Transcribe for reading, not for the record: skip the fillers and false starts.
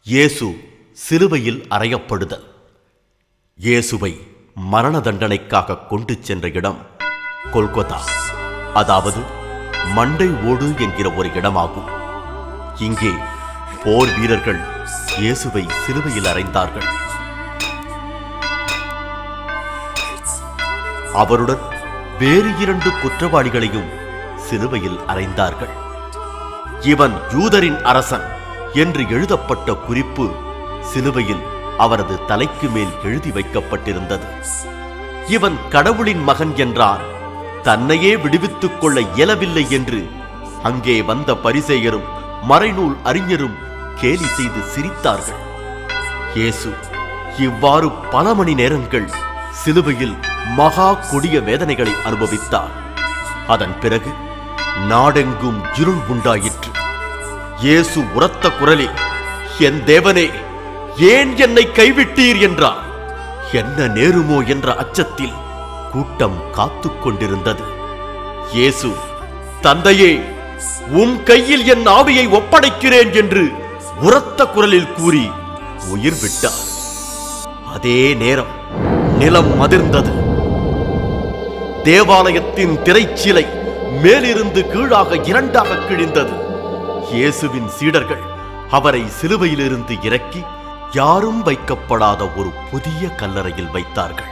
இயேசு சிலுவையில் அறையப்படுதல். இயேசுவை மரண தண்டனைக்காக கொண்டு சென்ற இடம் கொல்கொதா, அதாவது மண்டை ஓடு என்கிற ஒரு இடமாகும். இங்கே போர் வீரர்கள் இயேசுவை சிலுவையில் அறைந்தார்கள். அவருடன் வேறு 2 குற்றவாளிகளையும் சிலுவையில் அறைந்தார்கள். இவன் யூதரின் அரசன் என்று எழுதப்பட்ட குறிப்பு சிலுவையில் அவரது தலைக்கு மேல் எழுதி வைக்கப்பட்டிருந்தது. இவன் கடவுளின் மகன் என்றார். தன்னையே விடுவித்துக் கொள்ள இயலவில்லை என்று அங்கே வந்த பரிசேயரும் மறைநூல் அறிஞரும் கேலி செய்து சிரித்தார்கள். இயேசு இவ்வாறு பல மணி நேரங்கள் சிலுவையில் மகா கொடிய வேதனைகளை அனுபவித்தார். அதன் பிறகு நாடெங்கும் இருள் உண்டாயிற்று. இயேசு உரத்த குரலில், என் தேவனே, ஏன் என்னை கைவிட்டீர் என்றார். என்ன நேருமோ என்ற அச்சத்தில் கூட்டம் காத்துக் கொண்டிருந்தது. இயேசு, தந்தையே, உம் கையில் என் ஆவியை ஒப்படைக்கிறேன் என்று உரத்த குரலில் கூறி உயிர் விட்டார். அதே நேரம் நிலம் அதிர்ந்தது. தேவாலயத்தின் திரைச்சீலை மேலிருந்து கீழாக 2ஆக கிழிந்தது. இயேசுவின் சீடர்கள் அவரை சிலுவையிலிருந்து இறக்கி யாரும் வைக்கப்படாத ஒரு புதிய கல்லறையில் வைத்தார்கள்.